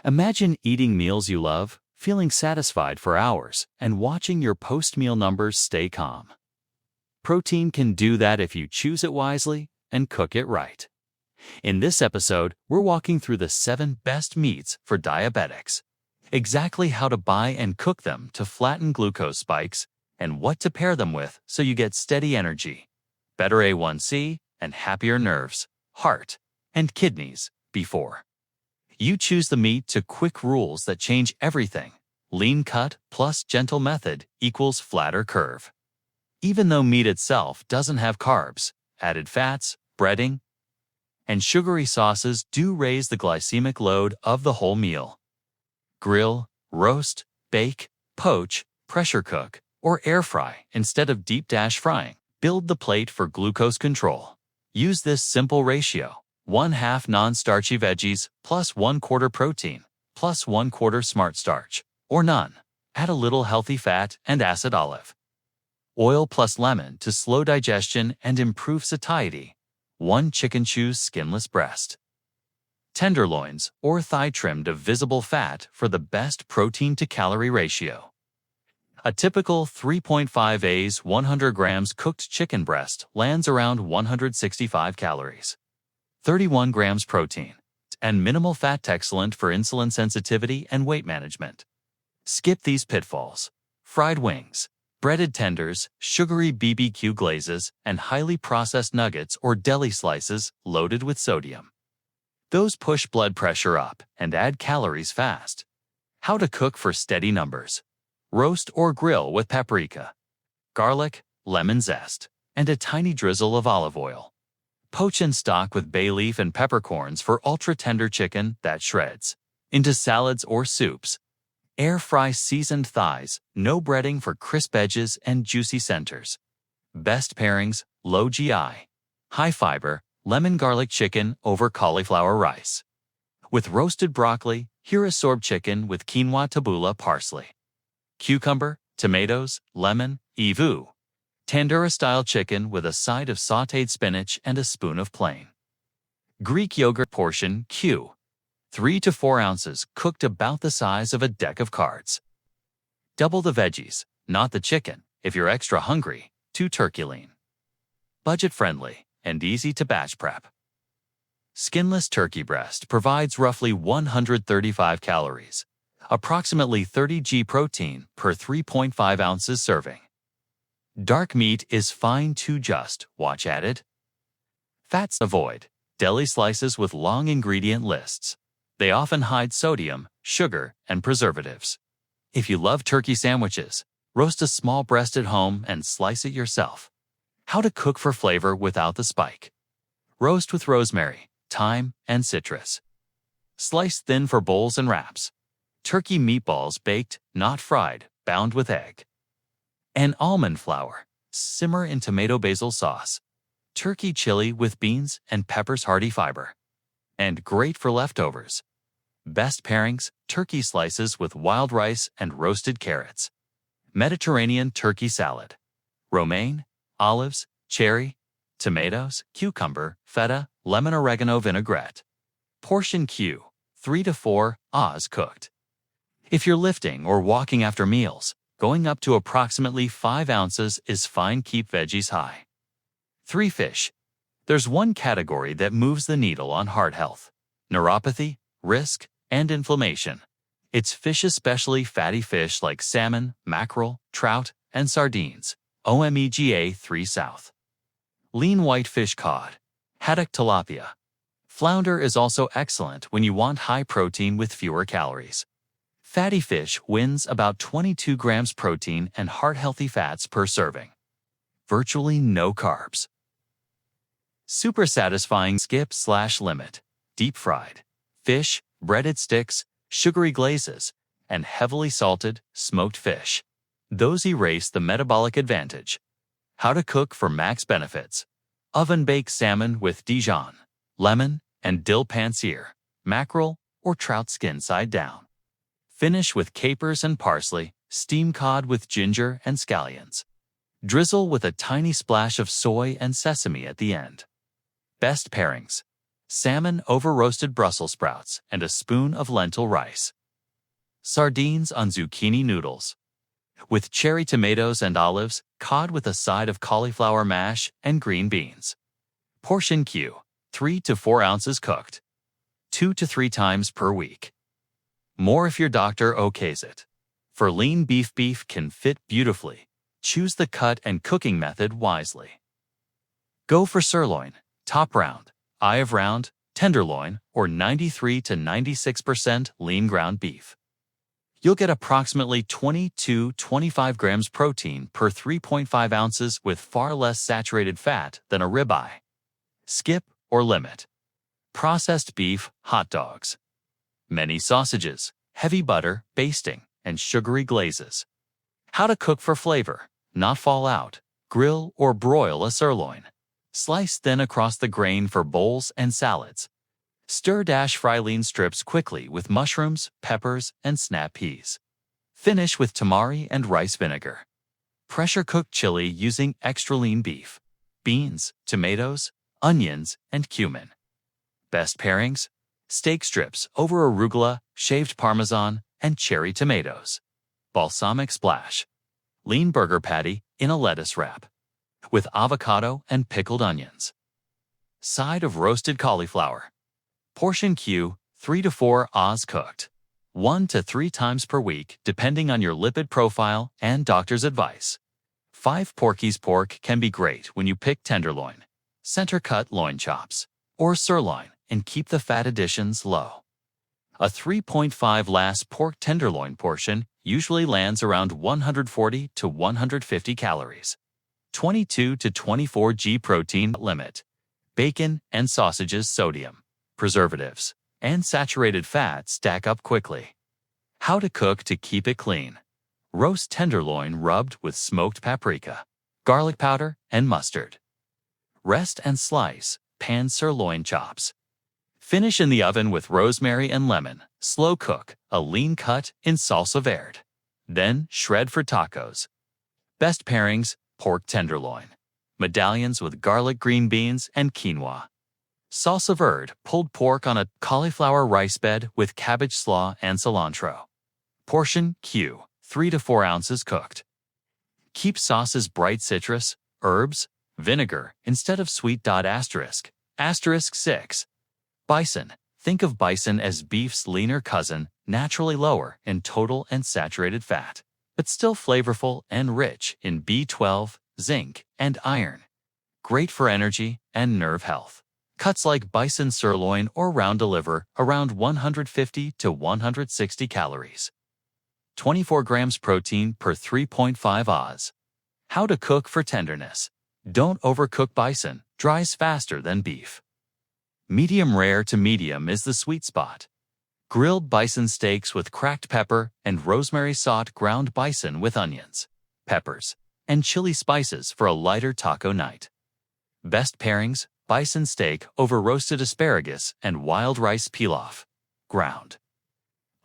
Imagine eating meals you love, feeling satisfied for hours, and watching your post-meal numbers stay calm. Protein can do that if you choose it wisely and cook it right. In this episode, we're walking through the 7 best meats for diabetics, exactly how to buy and cook them to flatten glucose spikes, and what to pair them with so you get steady energy, better A1C, and happier nerves, heart, and kidneys before you choose the meat to quick rules that change everything. Lean cut plus gentle method equals flatter curve. Even though meat itself doesn't have carbs, added fats, breading, and sugary sauces do raise the glycemic load of the whole meal. Grill, roast, bake, poach, pressure cook, or air fry instead of deep dash frying. Build the plate for glucose control. Use this simple ratio: 1/2 non-starchy veggies plus 1/4 protein plus 1/4 smart starch, or none. Add a little healthy fat and acid olive oil plus lemon to slow digestion and improve satiety. 1 chicken chews skinless breast, tenderloins, or thigh trimmed of visible fat for the best protein to calorie ratio. A typical 3.5 A's 100 grams cooked chicken breast lands around 165 calories, 31 grams protein, and minimal fat, excellent for insulin sensitivity and weight management. Skip these pitfalls: fried wings, breaded tenders, sugary BBQ glazes, and highly processed nuggets or deli slices loaded with sodium. Those push blood pressure up and add calories fast. How to cook for steady numbers: roast or grill with paprika, garlic, lemon zest, and a tiny drizzle of olive oil. Poach and stock with bay leaf and peppercorns for ultra-tender chicken that shreds. Into salads or soups. Air fry seasoned thighs, no breading for crisp edges and juicy centers. Best pairings: low GI, high fiber, lemon garlic chicken over cauliflower rice. With roasted broccoli, here is sorb chicken with quinoa, tabbouleh, parsley, cucumber, tomatoes, lemon, evu. Tandoori-style chicken with a side of sautéed spinach and a spoon of plain Greek yogurt. Portion Q: 3 to 4 ounces, cooked about the size of a deck of cards. Double the veggies, not the chicken, if you're extra hungry. 2 turkey lean. Budget-friendly and easy to batch prep. Skinless turkey breast provides roughly 135 calories, approximately 30 g protein per 3.5 ounces serving. Dark meat is fine too, just watch added fats. Avoid deli slices with long ingredient lists. They often hide sodium, sugar, and preservatives. If you love turkey sandwiches, roast a small breast at home and slice it yourself. How to cook for flavor without the spike: roast with rosemary, thyme, and citrus. Slice thin for bowls and wraps. Turkey meatballs baked, not fried, bound with egg and almond flour. Simmer in tomato basil sauce. Turkey chili with beans and peppers, hearty fiber, and great for leftovers. Best pairings: turkey slices with wild rice and roasted carrots. Mediterranean turkey salad: romaine, olives, cherry, tomatoes, cucumber, feta, lemon, oregano vinaigrette. Portion Q: 3 to 4 Oz cooked. If you're lifting or walking after meals, going up to approximately 5 ounces is fine. Keep veggies high. 3 fish. There's one category that moves the needle on heart health, neuropathy, risk, and inflammation. It's fish, especially fatty fish like salmon, mackerel, trout, and sardines. Omega 3 South. Lean whitefish, cod, haddock, tilapia. Flounder is also excellent when you want high protein with fewer calories. Fatty fish wins about 22 grams protein and heart-healthy fats per serving. Virtually no carbs. Super satisfying. Skip/limit: deep fried fish, breaded sticks, sugary glazes, and heavily salted, smoked fish. Those erase the metabolic advantage. How to cook for max benefits: oven-baked salmon with Dijon, lemon, and dill, pan-sear, mackerel or trout skin side down. Finish with capers and parsley, steam cod with ginger and scallions. Drizzle with a tiny splash of soy and sesame at the end. Best pairings: salmon over roasted Brussels sprouts and a spoon of lentil rice. Sardines on zucchini noodles. With cherry tomatoes and olives, cod with a side of cauliflower mash and green beans. Portion Q, 3 to 4 ounces cooked. 2 to 3 times per week. More if your doctor okays it. For lean beef can fit beautifully. Choose the cut and cooking method wisely. Go for sirloin, top round, eye of round, tenderloin, or 93 to 96% lean ground beef. You'll get approximately 20 to 25 grams protein per 3.5 ounces with far less saturated fat than a ribeye. Skip or limit. Processed beef, hot dogs. Many sausages, heavy butter, basting, and sugary glazes. How to cook for flavor, not fall out. Grill or broil a sirloin. Slice thin across the grain for bowls and salads. Stir-fry lean strips quickly with mushrooms, peppers, and snap peas. Finish with tamari and rice vinegar. Pressure cook chili using extra lean beef, beans, tomatoes, onions, and cumin. Best pairings: steak strips over arugula, shaved parmesan, and cherry tomatoes. Balsamic splash. Lean burger patty in a lettuce wrap with avocado and pickled onions. Side of roasted cauliflower. Portion Q, 3 to 4 oz cooked. 1 to 3 times per week depending on your lipid profile and doctor's advice. 5 Porky's pork can be great when you pick tenderloin, center-cut loin chops, or sirloin and keep the fat additions low. A 3.5 last pork tenderloin portion usually lands around 140 to 150 calories. 22 to 24 g protein limit. Bacon and sausages sodium, preservatives, and saturated fat stack up quickly. How to cook to keep it clean. Roast tenderloin rubbed with smoked paprika, garlic powder, and mustard. Rest and slice pan sirloin chops. Finish in the oven with rosemary and lemon. Slow cook a lean cut in salsa verde. Then shred for tacos. Best pairings: pork tenderloin, medallions with garlic green beans and quinoa. Salsa verde, pulled pork on a cauliflower rice bed with cabbage slaw and cilantro. Portion Q, 3 to 4 ounces cooked. Keep sauces bright citrus, herbs, vinegar instead of sweet. Asterisk 6. Bison. Think of bison as beef's leaner cousin, naturally lower in total and saturated fat, but still flavorful and rich in B12, zinc, and iron. Great for energy and nerve health. Cuts like bison sirloin or round deliver around 150 to 160 calories. 24 grams protein per 3.5 oz. How to cook for tenderness. Don't overcook bison, dries faster than beef. Medium rare to medium is the sweet spot. Grilled bison steaks with cracked pepper and rosemary sauté ground bison with onions, peppers, and chili spices for a lighter taco night. Best pairings: bison steak over roasted asparagus and wild rice pilaf, ground.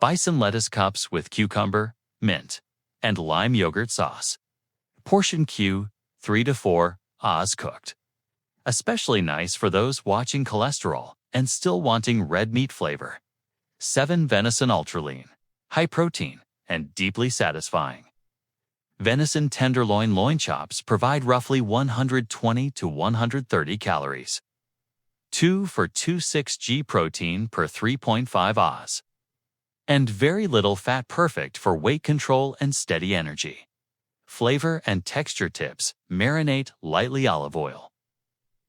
Bison lettuce cups with cucumber, mint, and lime yogurt sauce. Portion Q, 3 to 4 oz cooked. Especially nice for those watching cholesterol and still wanting red meat flavor. 7 Venison ultra lean, high protein, and deeply satisfying. Venison tenderloin loin chops provide roughly 120 to 130 calories. 2 for 26 g protein per 3.5 oz. And very little fat, perfect for weight control and steady energy. Flavor and texture tips: marinate lightly olive oil,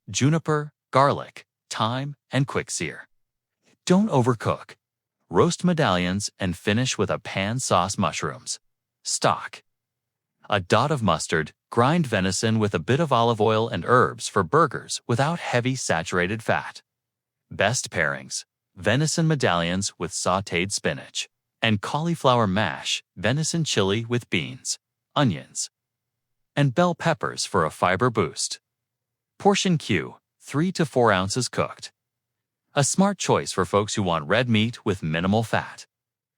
juniper, garlic, thyme, and quick sear. Don't overcook. Roast medallions and finish with a pan sauce mushrooms. Stock. A dot of mustard, grind venison with a bit of olive oil and herbs for burgers without heavy saturated fat. Best pairings: venison medallions with sautéed spinach, and cauliflower mash, venison chili with beans, onions, and bell peppers for a fiber boost. Portion Q, 3 to 4 ounces cooked. A smart choice for folks who want red meat with minimal fat.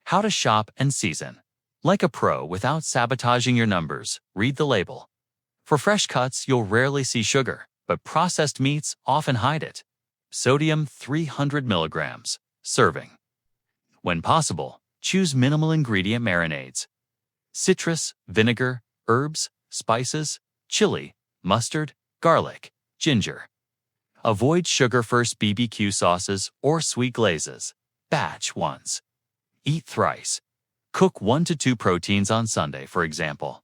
How to shop and season. Like a pro without sabotaging your numbers, read the label. For fresh cuts, you'll rarely see sugar, but processed meats often hide it. Sodium 300 milligrams. Serving. When possible, choose minimal ingredient marinades. Citrus, vinegar, herbs, spices, chili, mustard, garlic, ginger. Avoid sugar-first BBQ sauces or sweet glazes. Batch once. Eat thrice. Cook 1 to 2 proteins on Sunday, for example.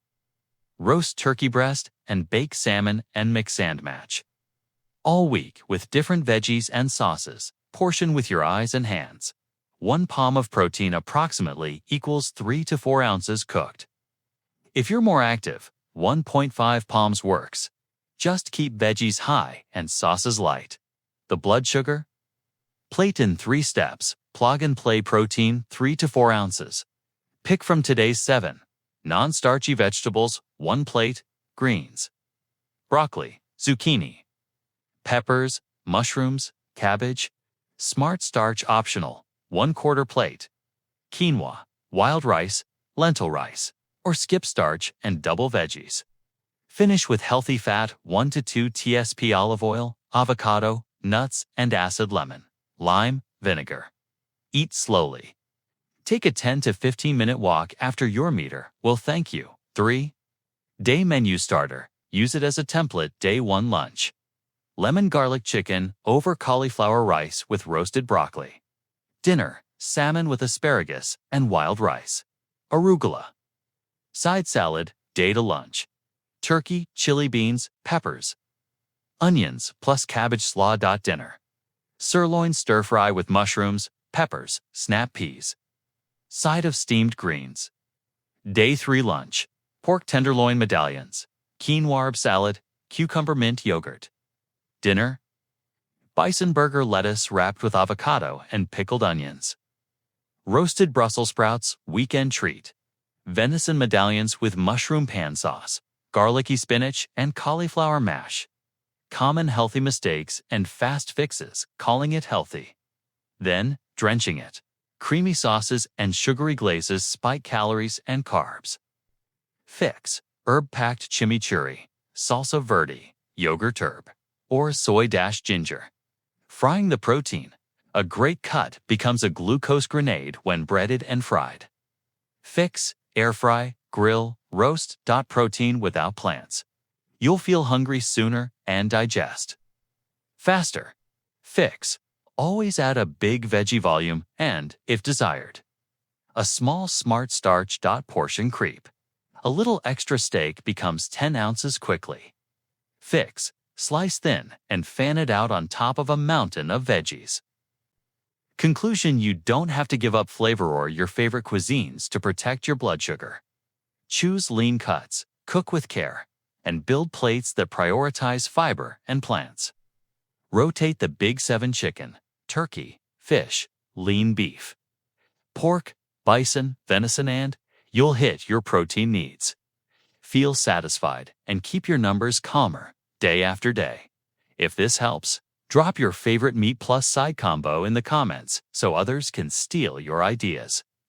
Roast turkey breast and bake salmon and mix and match. All week with different veggies and sauces. Portion with your eyes and hands. 1 palm of protein approximately equals 3 to 4 ounces cooked. If you're more active, 1.5 palms works. Just keep veggies high and sauces light. The blood sugar? Plate in 3 steps. Plug and play protein 3 to 4 ounces. Pick from today's 7 non-starchy vegetables, 1 plate, greens, broccoli, zucchini, peppers, mushrooms, cabbage, smart starch optional, 1/4 plate, quinoa, wild rice, lentil rice, or skip starch and double veggies. Finish with healthy fat 1 to 2 tsp olive oil, avocado, nuts, and acid lemon, lime, vinegar. Eat slowly. Take a 10 to 15-minute walk after your meter will thank you. 3. Day menu starter. Use it as a template day 1 lunch. Lemon garlic chicken over cauliflower rice with roasted broccoli. Dinner, salmon with asparagus and wild rice. Arugula. Side salad, day to lunch. Turkey, chili beans, peppers. Onions plus cabbage slaw. Dinner. Sirloin stir-fry with mushrooms, peppers, snap peas. Side of steamed greens. Day 3 lunch. Pork tenderloin medallions. Quinoa salad, cucumber mint yogurt. Dinner. Bison burger lettuce wrapped with avocado and pickled onions. Roasted Brussels sprouts, weekend treat. Venison medallions with mushroom pan sauce, garlicky spinach, and cauliflower mash. Common healthy mistakes and fast fixes, calling it healthy. Then, drenching it. Creamy sauces and sugary glazes spike calories and carbs. Fix. Herb-packed chimichurri, salsa verde, yogurt herb, or soy-ginger. Frying the protein. A great cut becomes a glucose grenade when breaded and fried. Fix. Air fry, grill, roast. Protein without plants. You'll feel hungry sooner and digest faster. Fix. Always add a big veggie volume and, if desired, a small smart starch. Portion creep. A little extra steak becomes 10 ounces quickly. Fix. Slice thin and fan it out on top of a mountain of veggies. Conclusion: you don't have to give up flavor or your favorite cuisines to protect your blood sugar. Choose lean cuts, cook with care, and build plates that prioritize fiber and plants. Rotate the Big 7 chicken, turkey, fish, lean beef, pork, bison, venison, and you'll hit your protein needs. Feel satisfied and keep your numbers calmer day after day. If this helps, drop your favorite meat plus side combo in the comments so others can steal your ideas.